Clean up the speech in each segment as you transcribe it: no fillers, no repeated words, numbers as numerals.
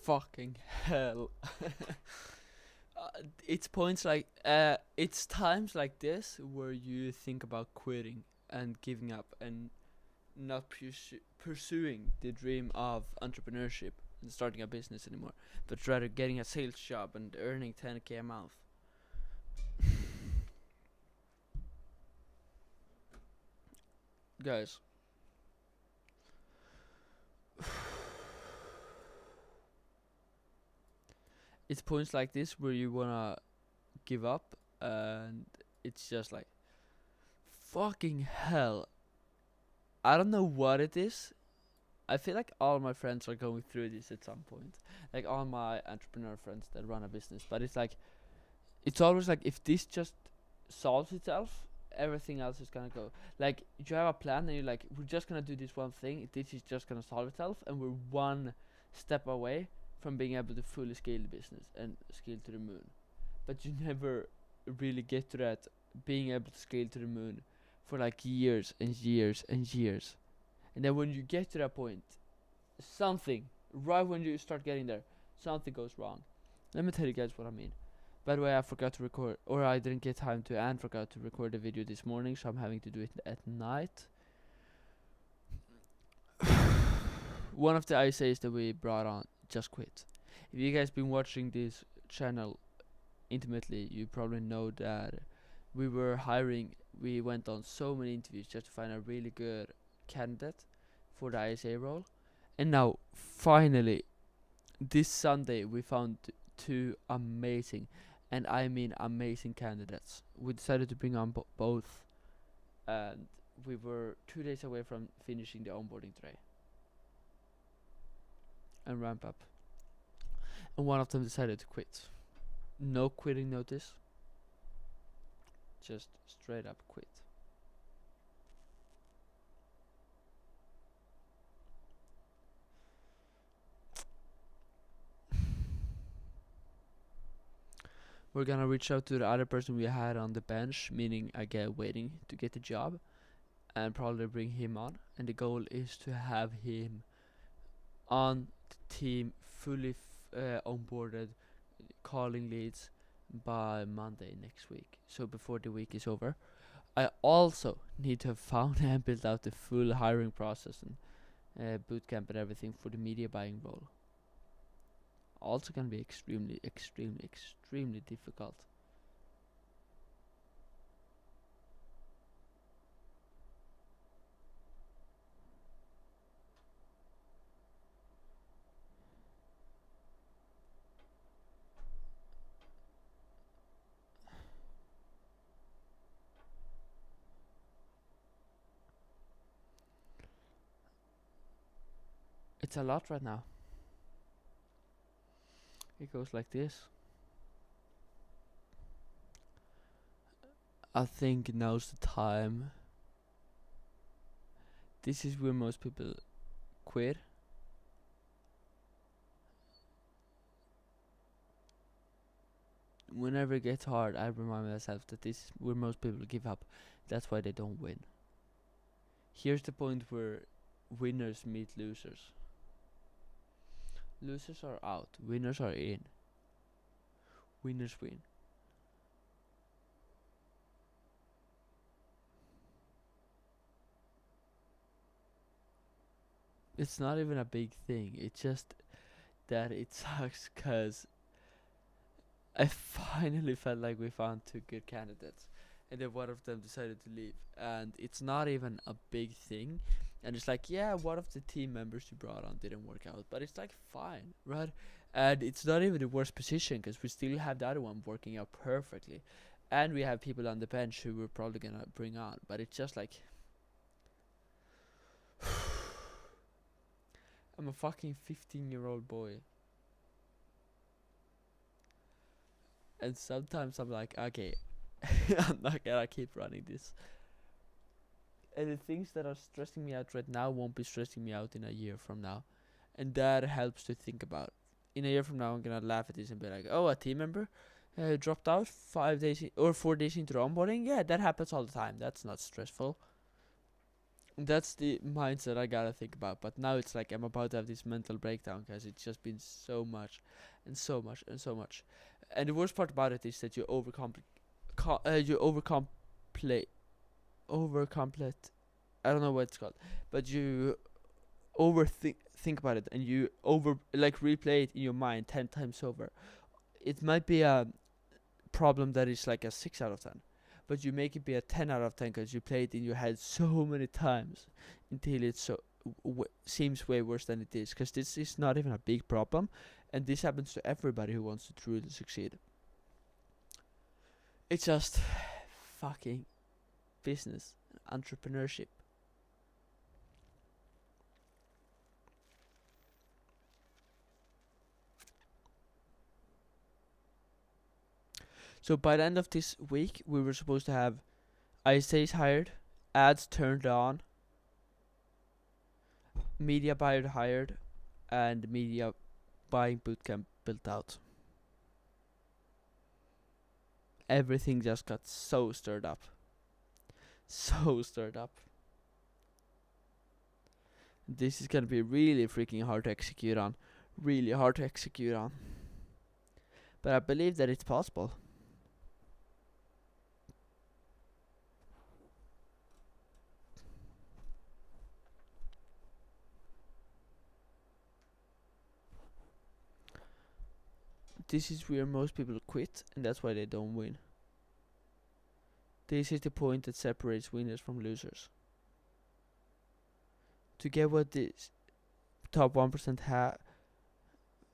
Fucking hell. It's points like it's times like this where you think about quitting and giving up and not pursuing the dream of entrepreneurship and starting a business anymore, but rather getting a sales job and earning 10K a month. Guys, it's points like this where you wanna give up, and it's just like, fucking hell. I don't know what it is. I feel like all my friends are going through this at some point. Like all my entrepreneur friends that run a business, but it's like it's always like if this just solves itself, everything else is gonna go. Like you have a plan and you're like, we're just gonna do this one thing. This is just gonna solve itself, and we're one step away from being able to fully scale the business and scale to the moon. But you never really get to that being able to scale to the moon for like years and years and years. And then when you get to that point, something, right when you start getting there, something goes wrong. Let me tell you guys what I mean. By the way, I forgot to record, or I didn't get time to, and forgot to record the video this morning, so I'm having to do it at night. One of the ISAs that we brought on just quit. If you guys been watching this channel intimately, you probably know that we were hiring. We went on so many interviews just to find a really good candidate for the ISA role, and now finally, this Sunday we found two amazing, and I mean amazing candidates. We decided to bring on both, and we were 2 days away from finishing the onboarding today and ramp up. And one of them decided to quit. No quitting notice, just straight up quit. We're gonna reach out to the other person we had on the bench, meaning I get waiting to get the job, and probably bring him on. And the goal is to have him on the team, fully onboarded, calling leads by Monday next week. So before the week is over. I also need to have found and built out the full hiring process and bootcamp and everything for the media buying role. Also gonna be extremely, extremely, extremely difficult. It's a lot right now. It goes like this. I think now's the time. This is where most people quit. Whenever it gets hard, I remind myself that this is where most people give up. That's why they don't win. Here's the point where winners meet losers. Losers are out, winners are in. Winners win. It's not even a big thing, it's just that it sucks because I finally felt like we found two good candidates, and then one of them decided to leave. And it's not even a big thing. And it's like, yeah, one of the team members you brought on didn't work out, but it's like fine, right? And it's not even the worst position because we still have the other one working out perfectly, and we have people on the bench who we're probably gonna bring on. But it's just like, I'm a fucking 15-year-old boy. And sometimes I'm like, okay, I'm not gonna keep running this. And the things that are stressing me out right now won't be stressing me out in a year from now. And that helps to think about. In a year from now, I'm gonna laugh at this and be like, oh, a team member dropped out 5 days or 4 days into the onboarding. Yeah, that happens all the time. That's not stressful. That's the mindset I gotta think about. But now it's like I'm about to have this mental breakdown because it's just been so much, and so much, and so much. And the worst part about it is that you overcomplete, overcomplete. I don't know what it's called, but you overthink think about it, and you over like replay it in your mind 10 times over. It might be a problem that is like a 6 out of 10, but you make it be a 10 out of 10 because you play it in your head so many times until it seems way worse than it is. Because this is not even a big problem, and this happens to everybody who wants to truly succeed. It's just fucking business, entrepreneurship. So by the end of this week, we were supposed to have ISAs hired, ads turned on, media buyer hired, and media buying bootcamp built out. Everything just got so stirred up. So stirred up. This is gonna be really freaking hard to execute on. Really hard to execute on. But I believe that it's possible. This is where most people quit, and that's why they don't win. This is the point that separates winners from losers. To get what the top 1% have,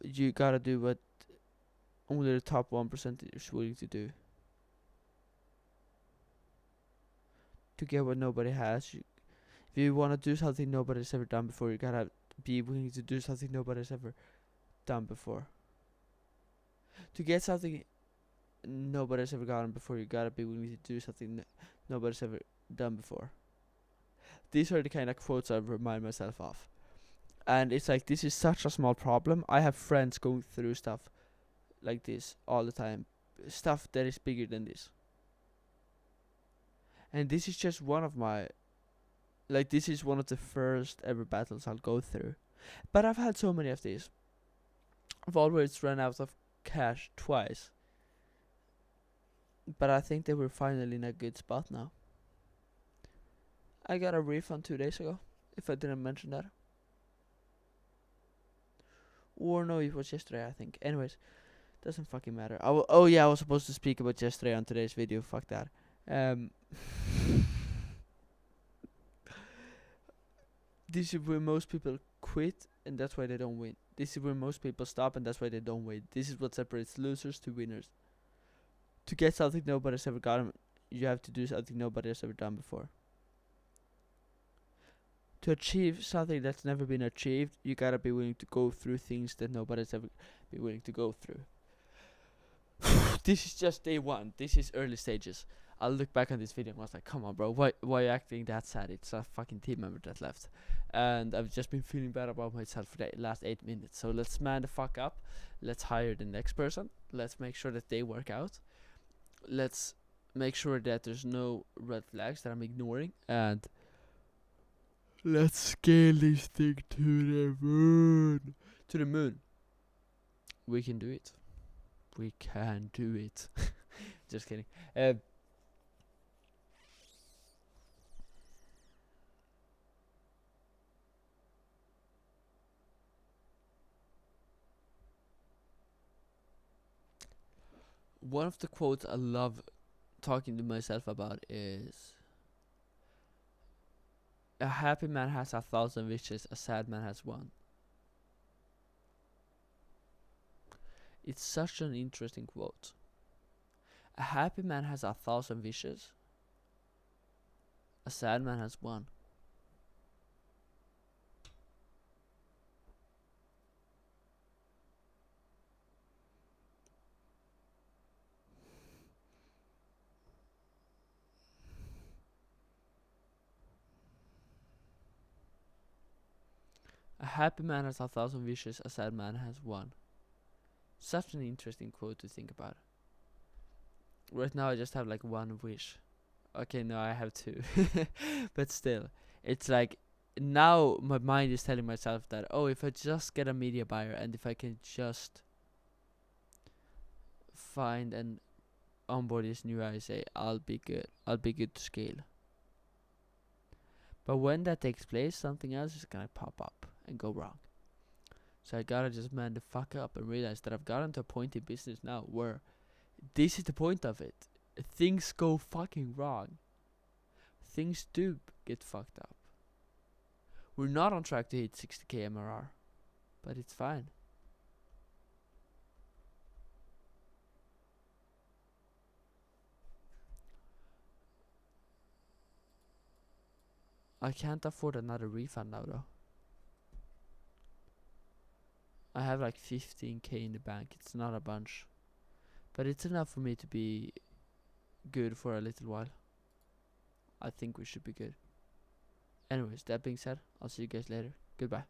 you gotta do what only the top 1% is willing to do. To get what nobody has, if you wanna do something nobody's ever done before, you gotta be willing to do something nobody's ever done before. To get something nobody's ever gotten before, you gotta be willing to do something nobody's ever done before. These are the kind of quotes I remind myself of. And it's like, this is such a small problem. I have friends going through stuff like this all the time. Stuff that is bigger than this. And this is just one of my, like, this is one of the first ever battles I'll go through. But I've had so many of these. I've always run out of cash twice. But I think that we're finally in a good spot now. I got a refund 2 days ago, if I didn't mention that. Or no, it was yesterday, I think. Anyways, doesn't fucking matter. Oh yeah, I was supposed to speak about yesterday on today's video. Fuck that. This is where most people quit, and that's why they don't win. This is where most people stop, and that's why they don't win. This is what separates losers to winners. To get something nobody's ever gotten, you have to do something nobody has ever done before. To achieve something that's never been achieved, you gotta be willing to go through things that nobody's ever been willing to go through. This is just day one. This is early stages. I'll look back on this video and was like, come on, bro, why are you acting that sad? It's a fucking team member that left. And I've just been feeling bad about myself for the last 8 minutes. So let's man the fuck up. Let's hire the next person. Let's make sure that they work out. Let's make sure that there's no red flags that I'm ignoring. And let's scale this thing to the moon. To the moon. We can do it. We can do it. Just kidding. One of the quotes I love talking to myself about is, a happy man has 1,000 wishes, a sad man has one. It's such an interesting quote. A happy man has 1,000 wishes, a sad man has one. A happy man has 1,000 wishes, a sad man has one. Such an interesting quote to think about. Right now I just have like one wish. Okay, no, I have two. But still, It's like now my mind is telling myself that, oh, if I just get a media buyer and if I can just find and onboard this new ISA, I'll be good. I'll be good to scale. But when that takes place, something else is gonna pop up and go wrong. So I gotta just man the fuck up and realize that I've gotten to a point in business now where this is the point of it. Things go fucking wrong. Things do get fucked up. We're not on track to hit 60k MRR, but it's fine. I can't afford another refund now though. I have like 15k in the bank. It's not a bunch, but it's enough for me to be good for a little while. I think we should be good. Anyways, that being said, I'll see you guys later. Goodbye.